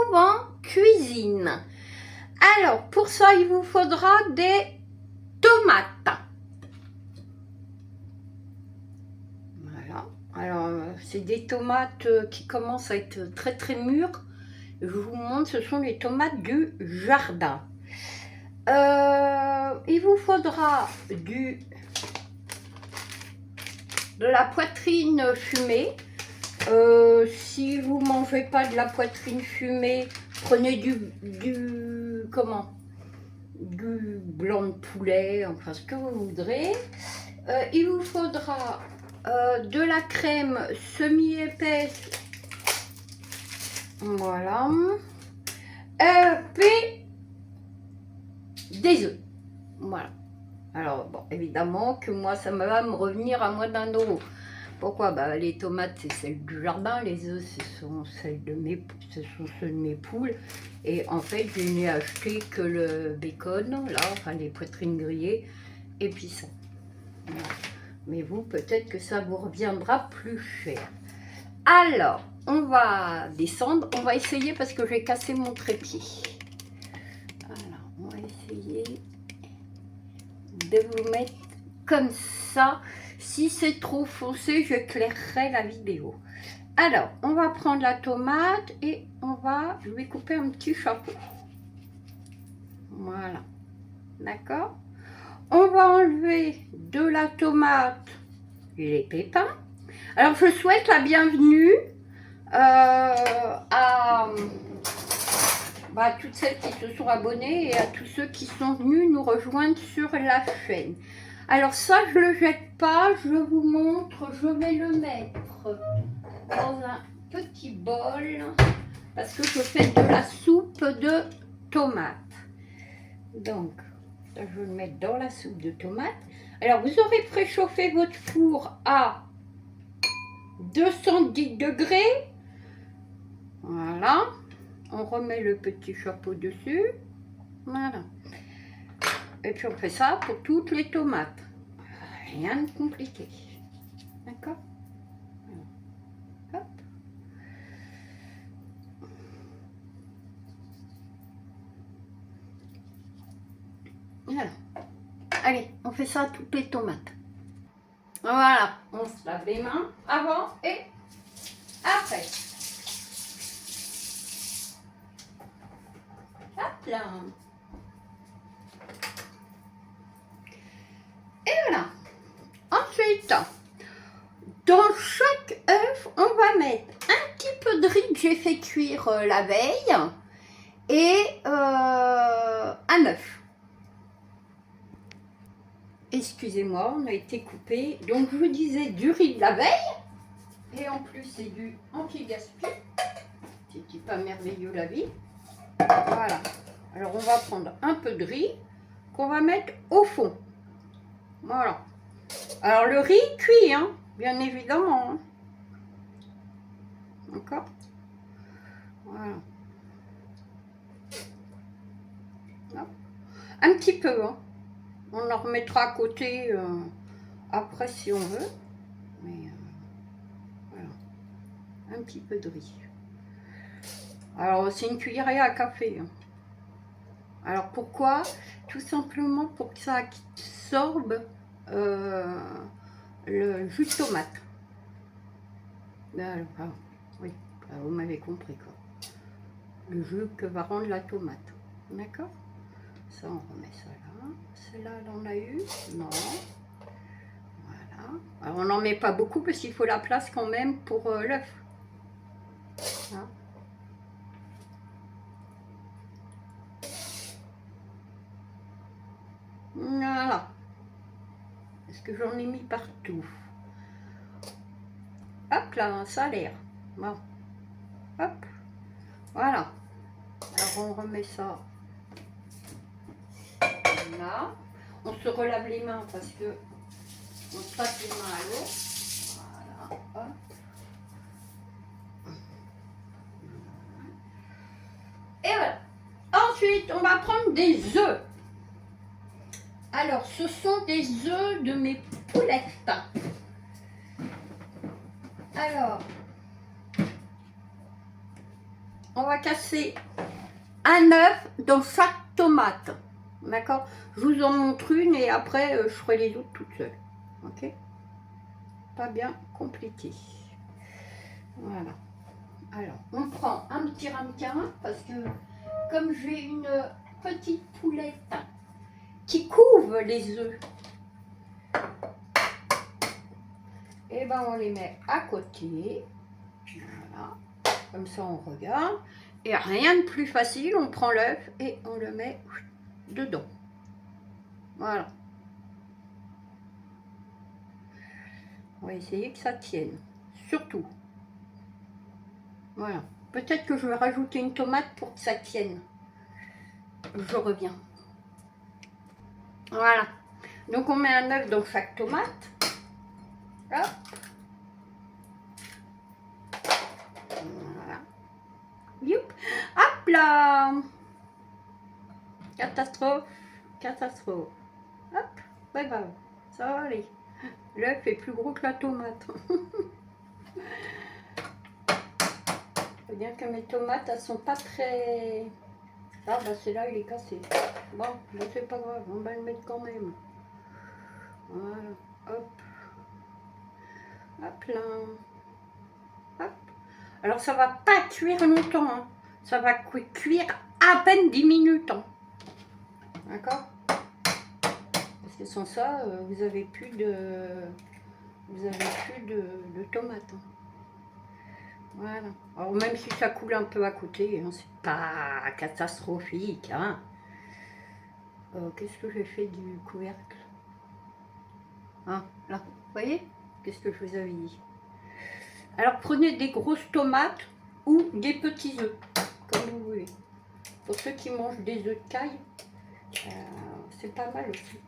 retrouve en cuisine. Alors, pour ça, il vous faudra des tomates. Voilà. Alors, c'est des tomates qui commencent à être très très mûres. Je vous montre, ce sont les tomates du jardin. Il vous faudra de la poitrine fumée. Si vous ne mangez pas de la poitrine fumée, prenez du blanc de poulet, enfin ce que vous voudrez. Il vous faudra de la crème semi-épaisse, voilà, puis des œufs, voilà. Alors bon, évidemment que moi ça va me revenir à moins d'1 €. Pourquoi? Bah, les tomates c'est celles du jardin, les œufs ce sont ceux de mes poules, et en fait je n'ai acheté que le bacon, là, enfin les poitrines grillées, et puis ça. Voilà. Mais vous, peut-être que ça vous reviendra plus cher. Alors, on va descendre, on va essayer parce que j'ai cassé mon trépied. Voilà, on va essayer de vous mettre comme ça. Si c'est trop foncé, j'éclairerai la vidéo. Alors, on va prendre la tomate et je vais couper un petit chapeau. Voilà, d'accord. On va enlever de la tomate les pépins. Alors, je souhaite la bienvenue à toutes celles qui se sont abonnées et à tous ceux qui sont venus nous rejoindre sur la chaîne. Alors ça, je ne le jette pas, je vous montre, je vais le mettre dans un petit bol parce que je fais de la soupe de tomates. Donc, ça, je vais le mettre dans la soupe de tomates. Alors, vous aurez préchauffé votre four à 210 degrés. Voilà. On remet le petit chapeau dessus. Voilà. Et puis on fait ça pour toutes les tomates. Rien de compliqué. D'accord? Hop. Voilà. Allez, on fait ça à toutes les tomates. Voilà. On se lave les mains avant et après. Hop là. Et voilà. Ensuite, dans chaque œuf, on va mettre un petit peu de riz que j'ai fait cuire la veille et un œuf. Excusez-moi, on a été coupé. Donc je vous disais du riz de la veille et en plus c'est du anti-gaspi. C'est pas merveilleux la vie. Voilà. Alors on va prendre un peu de riz qu'on va mettre au fond. Voilà. Alors le riz cuit, hein, bien évidemment. Hein. D'accord? Voilà. Hop. Un petit peu, hein. On en remettra à côté après si on veut. Mais voilà. Un petit peu de riz. Alors c'est une cuillerée à café. Hein. Alors pourquoi? Tout simplement pour que ça absorbe le jus de tomate. Alors, oui, vous m'avez compris quoi. Le jus que va rendre la tomate. D'accord? Ça, on remet ça là. Celle-là, elle en a eu? Non. Voilà. Alors, on n'en met pas beaucoup parce qu'il faut la place quand même pour l'œuf. Hein? Voilà. Est-ce que j'en ai mis partout? Hop là, ça a l'air. Bon. Hop. Voilà. Alors, on remet ça là. On se relave les mains parce que on passe les mains à l'eau. Voilà. Hop. Et voilà. Ensuite, on va prendre des œufs. Alors, ce sont des œufs de mes poulettes. Alors, on va casser un œuf dans chaque tomate. D'accord? Je vous en montre une et après je ferai les autres toutes seules. Ok? Pas bien compliqué. Voilà. Alors, on prend un petit ramequin parce que comme j'ai une petite poulette qui couvre les œufs, et ben on les met à côté. Voilà. Comme ça on regarde. Et rien de plus facile, on prend l'œuf et on le met dedans. Voilà. On va essayer que ça tienne. Surtout. Voilà. Peut-être que je vais rajouter une tomate pour que ça tienne. Je reviens. Voilà. Donc on met un œuf dans chaque tomate. Hop. Voilà. Youp. Hop là. Catastrophe. Catastrophe. Hop. Bye bye. Ça va aller. L'œuf est plus gros que la tomate. Faut dire que mes tomates, elles sont pas très... Ah bah celui-là il est cassé. Bon, bah, c'est pas grave, on va le mettre quand même. Voilà, hop. Hop là. Hop. Alors ça va pas cuire longtemps, hein. Ça va cuire à peine 10 minutes. Hein. D'accord? Parce que sans ça, vous avez plus de... Vous avez plus de tomates. Hein. Voilà. Alors même si ça coule un peu à côté, hein, c'est pas catastrophique. Hein. Qu'est-ce que j'ai fait du couvercle? Hein, là, vous voyez? Qu'est-ce que je vous avais dit? Alors prenez des grosses tomates ou des petits œufs, comme vous voulez. Pour ceux qui mangent des œufs de caille, c'est pas mal aussi.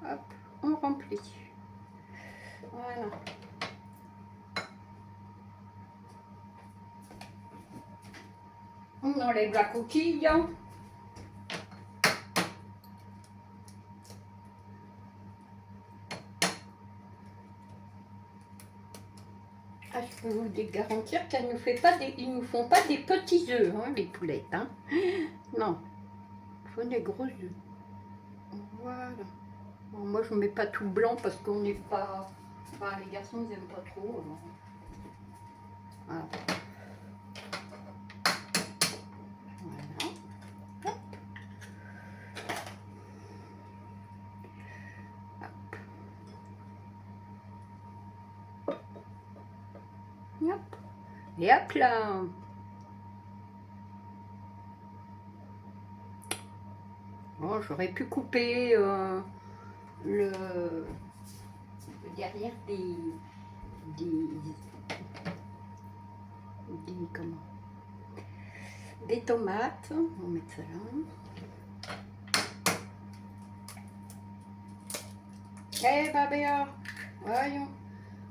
Hop, on remplit. Voilà. On enlève la coquille. Ah, je peux vous garantir qu'elles ne fait pas des, ils nous font pas des petits œufs, hein, les poulettes. Hein. Non, il faut des gros œufs. Voilà. Bon, moi, je ne mets pas tout blanc parce qu'on n'est pas... Enfin, les garçons, ils n'aiment pas trop. Alors. Voilà. Voilà. Hop. Hop. Et hop là. Bon, j'aurais pu couper le derrière comment, des tomates. On va mettre ça là. Eh bah bien, voyons.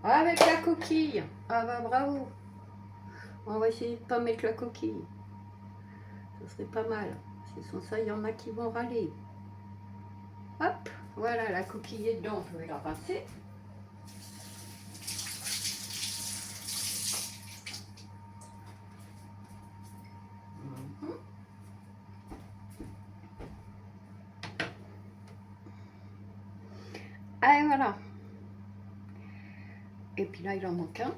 Avec la coquille. Ah bah bravo. On va essayer de ne pas mettre la coquille. Ce serait pas mal. Parce que sans ça, il y en a qui vont râler. Hop, voilà, la coquille est dedans. Je vais la rincer. Et voilà. Et puis là, il en manque un.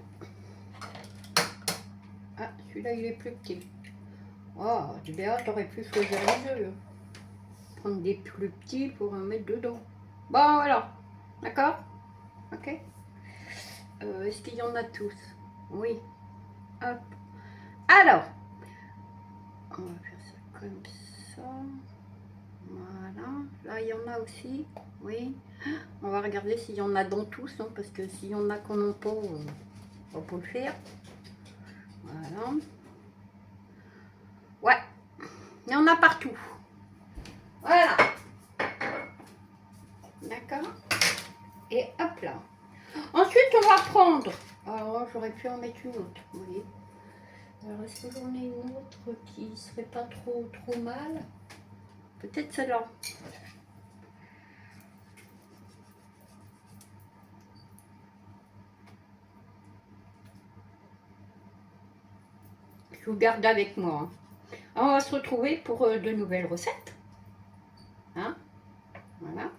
Ah, celui-là, il est plus petit. Oh, du bien, t'aurais pu choisir les deux. Prendre des plus petits pour en mettre dedans. Bon, voilà. D'accord? Ok. Est-ce qu'il y en a tous? Oui. Hop. Alors, on va faire ça comme ça. Voilà. Là, il y en a aussi. Oui. On va regarder s'il y en a dans tous, hein, parce que s'il y en a qu'on n'a pas, on peut le faire. Voilà. Ouais. Il y en a partout. Voilà. D'accord. Et hop là. Ensuite, on va prendre... Alors, j'aurais pu en mettre une autre, vous voyez. Alors, est-ce que j'en ai une autre qui serait pas trop mal? Peut-être celle-là. Je vous garde avec moi. Hein. On va se retrouver pour de nouvelles recettes. Hein? Voilà.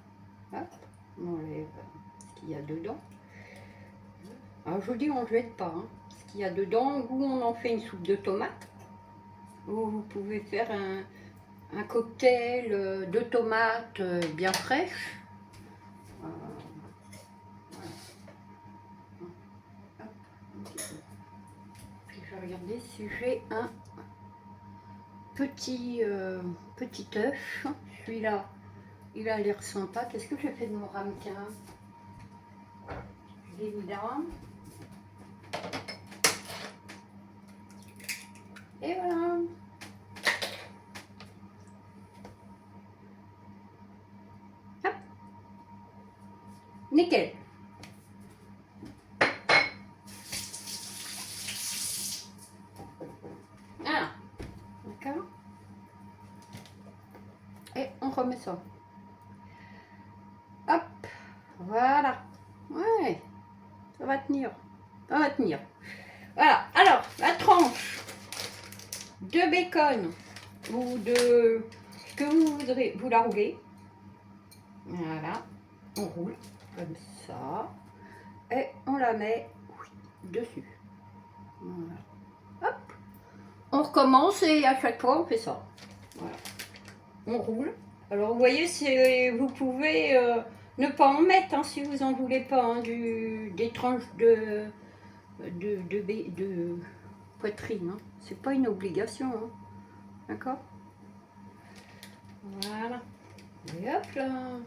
Hop. On enlève ce qu'il y a dedans. Alors je vous dis, on ne jette pas hein, ce qu'il y a dedans. Ou on en fait une soupe de tomates. Ou vous pouvez faire un cocktail de tomates bien fraîches. Puis je vais regarder si j'ai un petit œuf. Celui-là, il a l'air sympa. Qu'est-ce que j'ai fait de mon ramequin? Je l'ai mis là. Et voilà. Hop. Nickel. Voilà. D'accord. Et on remet ça. Hop. Voilà. Ouais. Ça va tenir. Ça va tenir. Voilà. Alors, la tranche de bacon ou de ce que vous voudrez, vous la roulez. Voilà. On roule comme ça. Et on la met dessus. Voilà. Hop. On recommence et à chaque fois on fait ça. Voilà. On roule. Alors vous voyez, vous pouvez ne pas en mettre hein, si vous en voulez pas hein, des tranches de poitrine. Hein. C'est pas une obligation. Hein. D'accord? Voilà. Et hop là.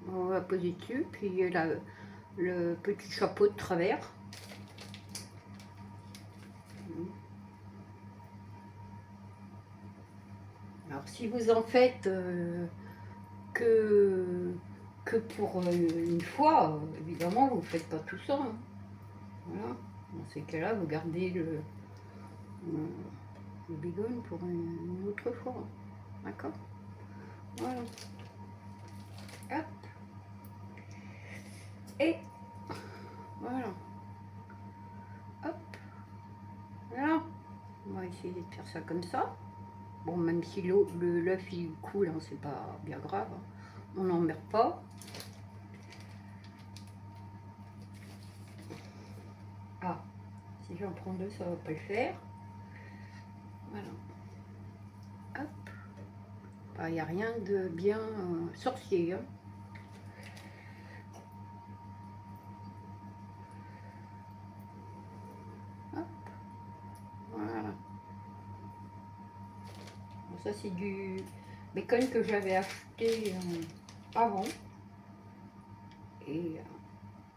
On va poser dessus, puis il y a le petit chapeau de travers. Alors si vous en faites que pour une fois, évidemment vous ne faites pas tout ça. Hein. Voilà. Dans ces cas-là, vous gardez le bacon pour une autre fois. D'accord? Voilà. Hop. Et voilà. Hop. Voilà. On va essayer de faire ça comme ça. Bon, même si l'œuf il coule, hein, c'est pas bien grave. Hein. On n'emmerde pas. Ah, si j'en prends deux, ça va pas le faire. Voilà. Hop. Il n'y a rien de bien sorcier. Hein. Hop. Voilà. Bon, ça, c'est du bacon que j'avais acheté avant. Et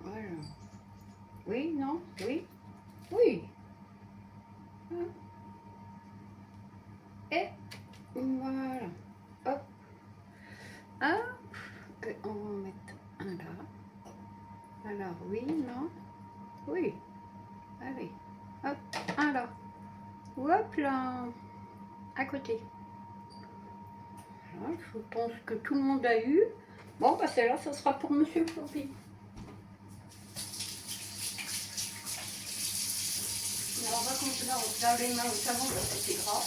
voilà. Oui, non, oui, oui. Et voilà. Hop. Ah, on va en mettre un là. Alors, oui, non, oui. Allez, hop, un là. Hop là, à côté. Voilà, je pense que tout le monde a eu. Bon, bah celle-là, ça sera pour Monsieur Floppy. Alors, on va continuer, on se lave les mains au savon parce que c'est gras.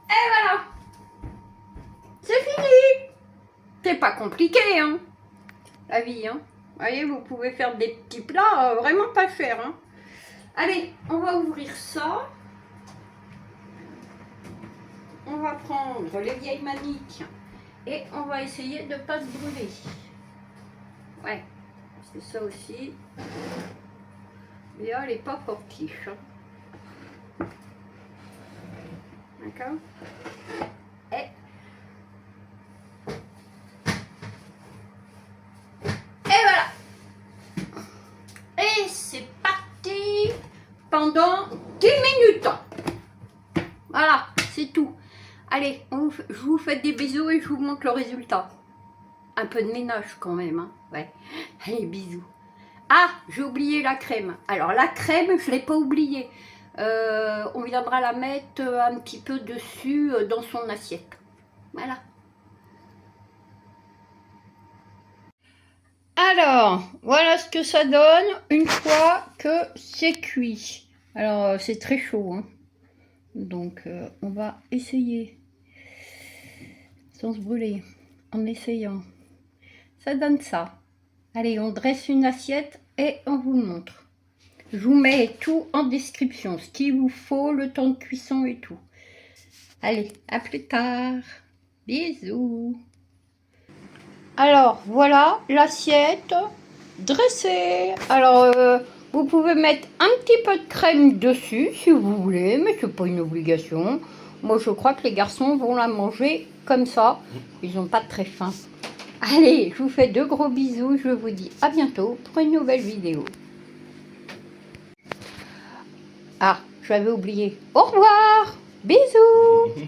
Et voilà, c'est fini. C'est pas compliqué, hein, la vie, hein. Vous voyez, vous pouvez faire des petits plats vraiment pas chers, hein. Allez, on va ouvrir ça. On va prendre les vieilles maniques et on va essayer de ne pas se brûler. Ouais, c'est ça aussi. Mais elle n'est pas fortiche. Hein. D'accord? Et voilà. Et c'est parti pendant 10 minutes. Voilà, c'est tout. Allez, je vous fais des bisous et je vous montre le résultat. Un peu de ménage quand même, hein. Ouais. Allez, bisous. Ah, j'ai oublié la crème. Alors la crème, je ne l'ai pas oubliée. on viendra la mettre un petit peu dessus dans son assiette. Voilà. Alors, voilà ce que ça donne une fois que c'est cuit. Alors, c'est très chaud, hein. Donc, on va essayer sans se brûler, en essayant. Ça donne ça. Allez, on dresse une assiette et on vous le montre. Je vous mets tout en description, ce qu'il vous faut, le temps de cuisson et tout. Allez, à plus tard. Bisous. Alors, voilà l'assiette dressée. Alors, vous pouvez mettre un petit peu de crème dessus si vous voulez, mais c'est pas une obligation. Moi, je crois que les garçons vont la manger comme ça. Ils n'ont pas très faim. Allez, je vous fais de gros bisous. Je vous dis à bientôt pour une nouvelle vidéo. Ah, j'avais oublié. Au revoir. Bisous.